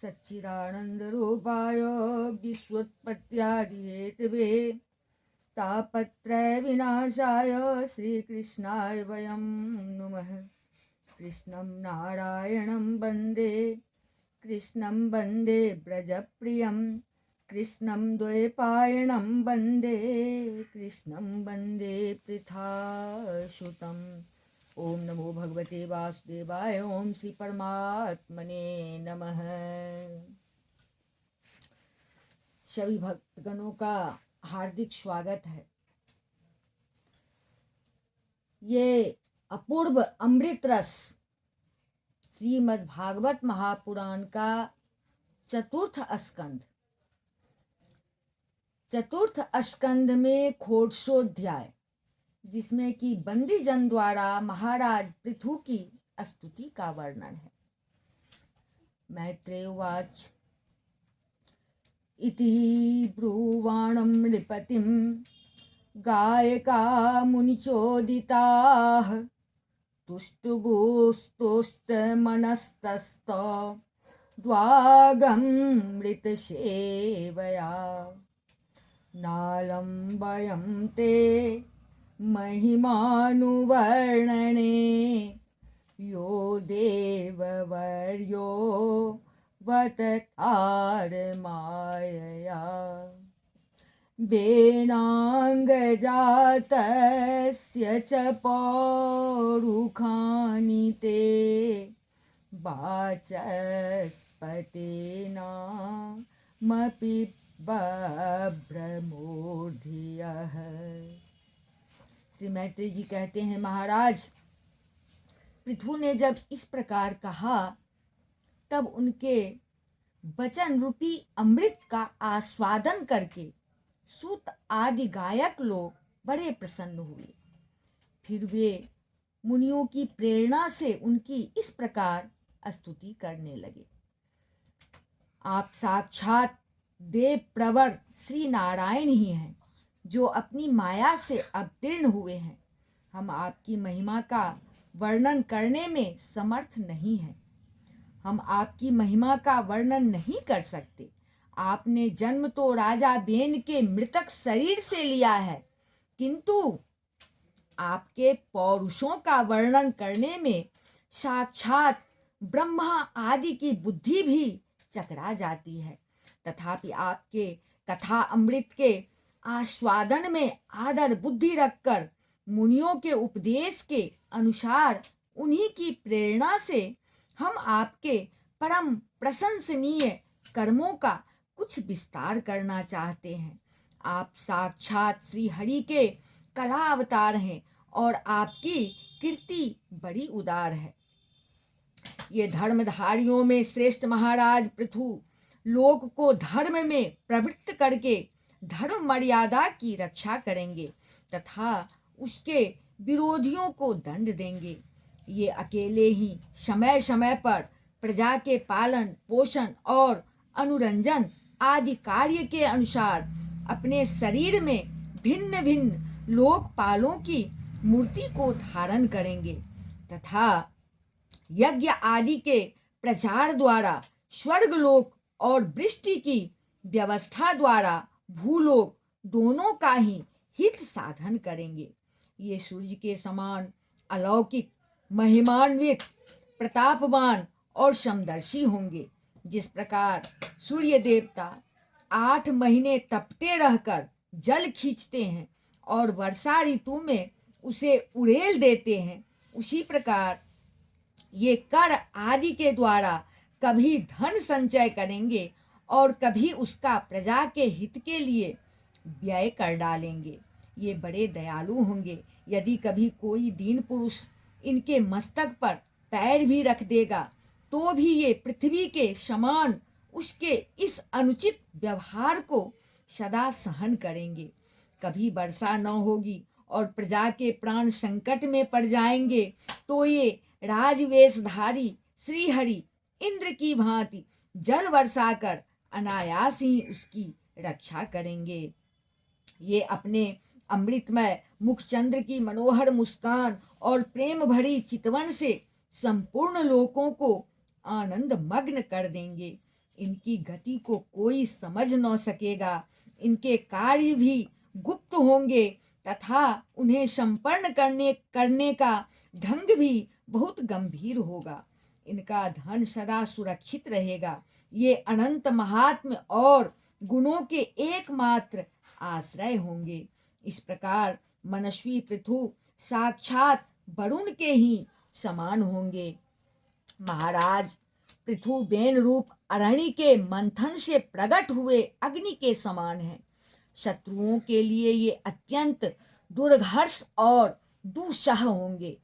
सच्चिदानन्दरूपाय विश्वोत्पत्त्यादिहेतवे तापत्रयविनाशाय श्रीकृष्णाय वयं नुमः। कृष्णं नारायणं वन्दे कृष्णं वन्दे व्रजप्रियं कृष्णं द्वैपायनं वन्दे कृष्णं वन्दे पृथासुतम्। ओम नमो भगवते वासुदेवाय। ओम श्री परमात्मने नमः। सभी भक्तगणों का हार्दिक स्वागत है। ये अपूर्व अमृत रस श्रीमद् भागवत महापुराण का चतुर्थ स्कंध में खोड़शोध्याय, जिसमें कि बंदी जन द्वारा महाराज पृथु की स्तुति का वर्णन है। मैत्रेय उवाच इति ब्रुवाणं नृपतिं गायका मुनिचोदिताः तुष्टुगुस्तुष्टमनस्तस्त द्वागमृतसेवया नालम्बयं ते महिमानुवर्णने यो देववर्यो वततारमायया वेणाङ्गजातस्य च पौरुखानि ते वाचस्पतेनामपि बभ्रमूर्धियः। श्री मैत्री जी कहते हैं, महाराज पृथु ने जब इस प्रकार कहा तब उनके वचन रूपी अमृत का आस्वादन करके सूत आदि गायक लोग बड़े प्रसन्न हुए। फिर वे मुनियों की प्रेरणा से उनकी इस प्रकार स्तुति करने लगे। आप साक्षात देव प्रवर श्री नारायण ही हैं, जो अपनी माया से अवतीर्ण हुए हैं। हम आपकी महिमा का वर्णन करने में समर्थ नहीं हैं। हम आपकी महिमा का वर्णन नहीं कर सकते। आपने जन्म तो राजा बेन के मृतक शरीर से लिया है, किंतु आपके पौरुषों का वर्णन करने में साक्षात ब्रह्मा आदि की बुद्धि भी चकरा जाती है। तथापि आपके कथा अमृत के आस्वादन में आदर बुद्धि रखकर मुनियों के उपदेश के अनुसार उन्हीं की प्रेरणा से हम आपके परम प्रशंसनीय कर्मों का कुछ विस्तार करना चाहते हैं। आप साक्षात श्री हरि के कला अवतार हैं और आपकी कीर्ति बड़ी उदार है। ये धर्मधारियों में श्रेष्ठ महाराज पृथु लोक को धर्म में प्रवृत्त करके धर्म मर्यादा की रक्षा करेंगे तथा उसके विरोधियों को दंड देंगे। ये अकेले ही समय समय पर प्रजा के पालन पोषण और अनुरंजन आदि कार्य के अनुसार अपने शरीर में भिन्न भिन्न लोकपालों की मूर्ति को धारण करेंगे तथा यज्ञ आदि के प्रचार द्वारा स्वर्गलोक और वृष्टि की व्यवस्था द्वारा भूलोक दोनों का ही हित साधन करेंगे। ये सूर्य के समान अलौकिक महिमान्वित प्रतापवान और समदर्शी होंगे। जिस प्रकार सूर्य देवता 8 महीने तपते रहकर जल खींचते हैं और वर्षा ऋतु में उसे उड़ेल देते हैं, उसी प्रकार ये कर आदि के द्वारा कभी धन संचय करेंगे और कभी उसका प्रजा के हित के लिए व्यय कर डालेंगे। ये बड़े दयालु होंगे। यदि कभी कोई दीन पुरुष इनके मस्तक पर पैर भी रख देगा तो भी ये पृथ्वी के समान उसके इस अनुचित व्यवहार को सदा सहन करेंगे। कभी वर्षा न होगी और प्रजा के प्राण संकट में पड़ जाएंगे तो ये राजवेशधारी श्रीहरि इंद्र की भांति जल वर्षा कर अनायास ही उसकी रक्षा करेंगे। ये अपने अमृतमय मुखचंद्र की मनोहर मुस्कान और प्रेम भरी चितवन से संपूर्ण लोकों को आनंद मग्न कर देंगे। इनकी गति को कोई समझ न सकेगा। इनके कार्य भी गुप्त होंगे तथा उन्हें संपन्न करने का ढंग भी बहुत गंभीर होगा। इनका धन सदा सुरक्षित रहेगा। ये अनंत महात्म्य और गुणों के एकमात्र आश्रय होंगे। इस प्रकार मनस्वी पृथु साक्षात वरुण के ही समान होंगे। महाराज, पृथु बेन रूप अरणि के मंथन से प्रकट हुए अग्नि के समान है। शत्रुओं के लिए ये अत्यंत दुर्घर्ष और दुस्सह होंगे।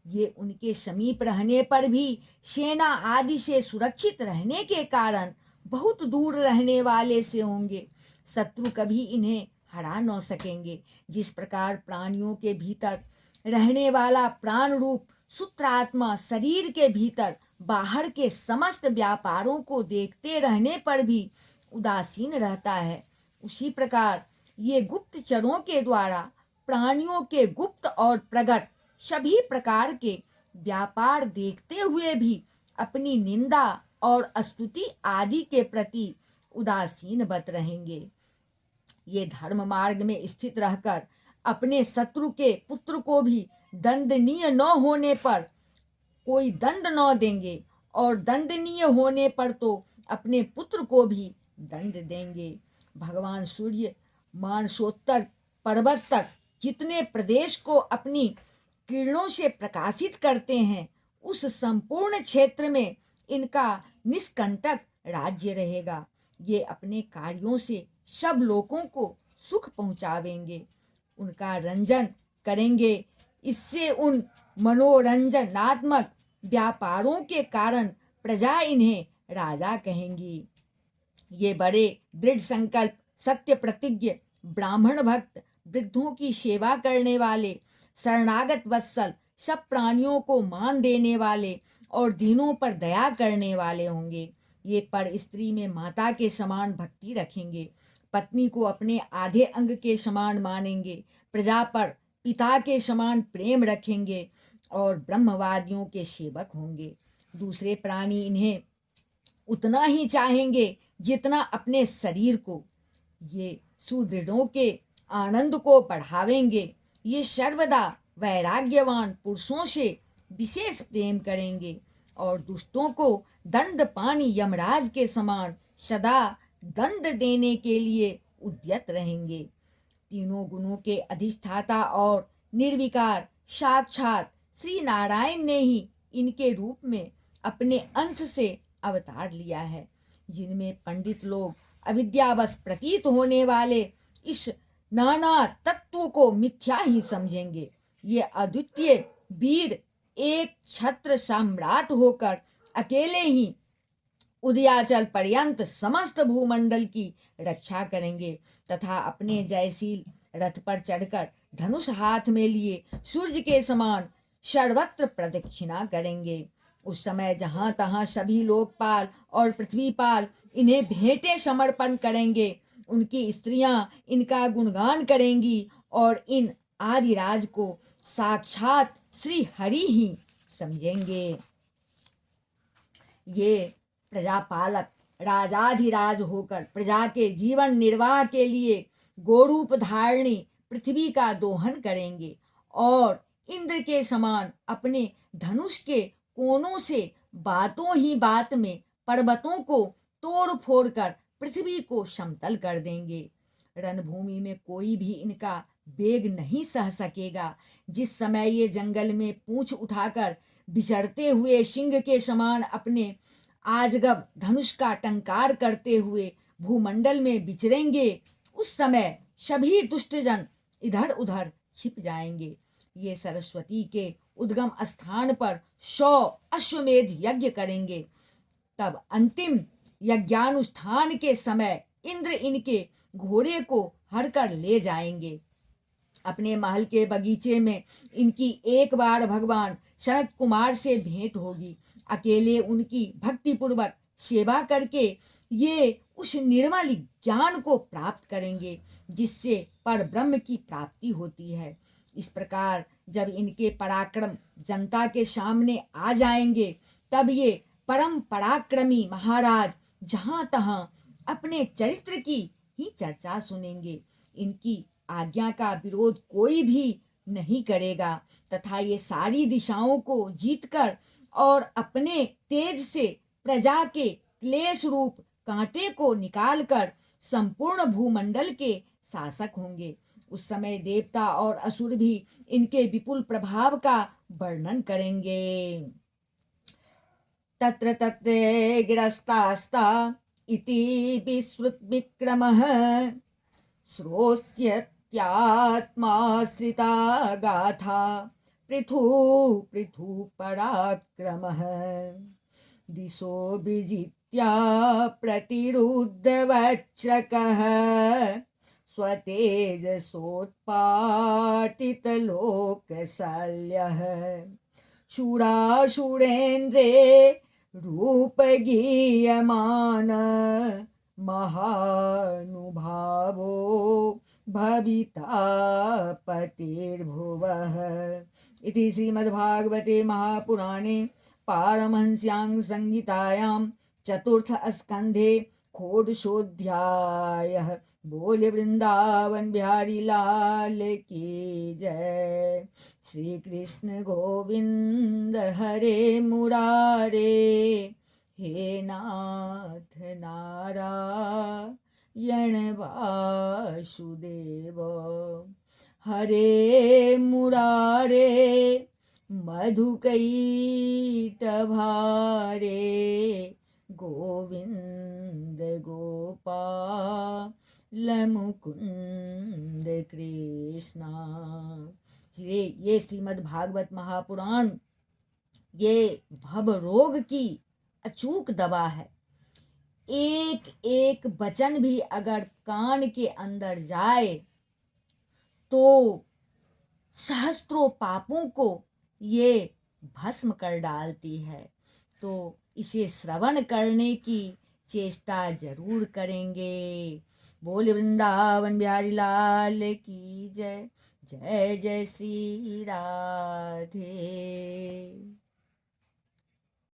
ये उनके समीप रहने पर भी सेना आदि से सुरक्षित रहने के कारण बहुत दूर रहने वाले से होंगे। शत्रु कभी इन्हें हरा न सकेंगे। जिस प्रकार प्राणियों के भीतर रहने वाला प्राण रूप सूत्रात्मा शरीर के भीतर बाहर के समस्त व्यापारों को देखते रहने पर भी उदासीन रहता है, उसी प्रकार ये गुप्तचरों के द्वारा प्राणियों के गुप्त और प्रकट सभी प्रकार के व्यापार देखते हुए भी अपनी निंदा और स्तुति आदि के प्रति उदासीन बत रहेंगे। ये धर्म मार्ग में स्थित रहकर अपने शत्रु के पुत्र को भी दंडनीय न होने पर कोई दंड न देंगे और दंडनीय होने पर तो अपने पुत्र को भी दंड देंगे। भगवान सूर्य मानसोत्तर पर्वत तक जितने प्रदेश को अपनी किरणों से प्रकाशित करते हैं, उस संपूर्ण क्षेत्र में इनका निष्कंटक राज्य रहेगा। ये अपने कार्यों से सब लोगों को सुख पहुंचावेंगे, उनका रंजन करेंगे। इससे उन मनोरंजनात्मक व्यापारों के कारण प्रजा इन्हें राजा कहेंगी। ये बड़े दृढ़ संकल्प, सत्य प्रतिज्ञ, ब्राह्मण भक्त, वृद्धों की सेवा करने वाले, शरणागत वत्सल, सब प्राणियों को मान देने वाले और दीनों पर दया करने वाले होंगे। ये पर स्त्री में माता के समान भक्ति रखेंगे, पत्नी को अपने आधे अंग के समान मानेंगे, प्रजा पर पिता के समान प्रेम रखेंगे और ब्रह्मवादियों के सेवक होंगे। दूसरे प्राणी इन्हें उतना ही चाहेंगे जितना अपने शरीर को। ये सुदृढ़ों के आनंद को बढ़ावेंगे। ये सर्वदा वैराग्यवान पुरुषों से विशेष प्रेम करेंगे और दुष्टों को दंडपानी यमराज के समान सदा दंड देने के लिए उद्यत रहेंगे। तीनों गुणों के अधिष्ठाता और निर्विकार साक्षात श्री नारायण ने ही इनके रूप में अपने अंश से अवतार लिया है। जिनमें पंडित लोग अविद्यावश प्रतीत होने वाले इस नाना तत्वों को मिथ्या ही समझेंगे। ये अद्वितीय वीर एक छत्र सम्राट होकर अकेले ही उदयाचल पर्यंत समस्त भूमंडल की रक्षा करेंगे तथा अपने जयशील रथ पर चढ़कर धनुष हाथ में लिए सूर्य के समान सर्वत्र प्रदक्षिणा करेंगे। उस समय जहाँ तहाँ सभी लोकपाल और पृथ्वीपाल इन्हें भेंटें समर्पण करेंगे। उनकी स्त्रियां इनका गुणगान करेंगी और इन आदिराज को साक्षात श्री हरि ही समझेंगे। ये प्रजापालक राजाधिराज होकर प्रजा के जीवन निर्वाह के लिए गोरूप धारणी पृथ्वी का दोहन करेंगे और इंद्र के समान अपने धनुष के कोनों से बातों ही बात में पर्वतों को तोड़ फोड़ कर पृथ्वी को समतल कर देंगे। रणभूमि में कोई भी इनका वेग नहीं सह सकेगा। जिस समय ये जंगल में पूंछ उठाकर विचरते हुए सिंह के समान अपने आजगब धनुष का टंकार करते हुए भूमंडल में विचरेंगे, उस समय सभी दुष्टजन इधर उधर छिप जाएंगे। ये सरस्वती के उद्गम स्थान पर 100 अश्वमेध यज्ञ करेंगे। तब अंतिम यज्ञानुष्ठान के समय इंद्र इनके घोड़े को हरकर ले जाएंगे। अपने महल के बगीचे में इनकी एक बार भगवान सनत कुमार से भेंट होगी। अकेले उनकी भक्तिपूर्वक सेवा करके ये उस निर्मल ज्ञान को प्राप्त करेंगे जिससे पर ब्रह्म की प्राप्ति होती है। इस प्रकार जब इनके पराक्रम जनता के सामने आ जाएंगे, तब ये परम पराक्रमी महाराज जहाँ तहाँ अपने चरित्र की ही चर्चा सुनेंगे। इनकी आज्ञा का विरोध कोई भी नहीं करेगा तथा ये सारी दिशाओं को जीतकर और अपने तेज से प्रजा के क्लेश रूप कांटे को निकालकर संपूर्ण भूमंडल के शासक होंगे। उस समय देवता और असुर भी इनके विपुल प्रभाव का वर्णन करेंगे। तत्र तत्रे गिरस्तास्ता इति विश्रुत विक्रमः श्रोष्यत्यात्माश्रिता गाथा पृथु पृथु पराक्रमः दिशो विजित्या प्रतिरुद्धवज्रकः स्वतेजसोत्पाटितलोकशल्यः शूराशुरेन्द्रे रूपगीयमान महानुभावो भविता पतिर्भुवः इति श्रीमद्भागवते महापुराणे पारमहंस्यां संहितायां चतुर्थ स्कंधे षोडशोऽध्यायः। बोले वृंदावन बिहारी लाल की जय। श्री कृष्ण गोविंद हरे मुरारे, हे नाथ नारायण वासुदेव। हरे मुरारे मधुकैटभारे, गोविंद गोपाल मुकुंद कृष्णा। ये श्रीमद् भागवत महापुराण ये भव रोग की अचूक दवा है। एक एक वचन भी अगर कान के अंदर जाए तो सहस्त्रों पापों को ये भस्म कर डालती है। तो इसे श्रवण करने की चेष्टा जरूर करेंगे। बोल वृंदावन बिहारी लाल की जय। जय जय श्री राधे।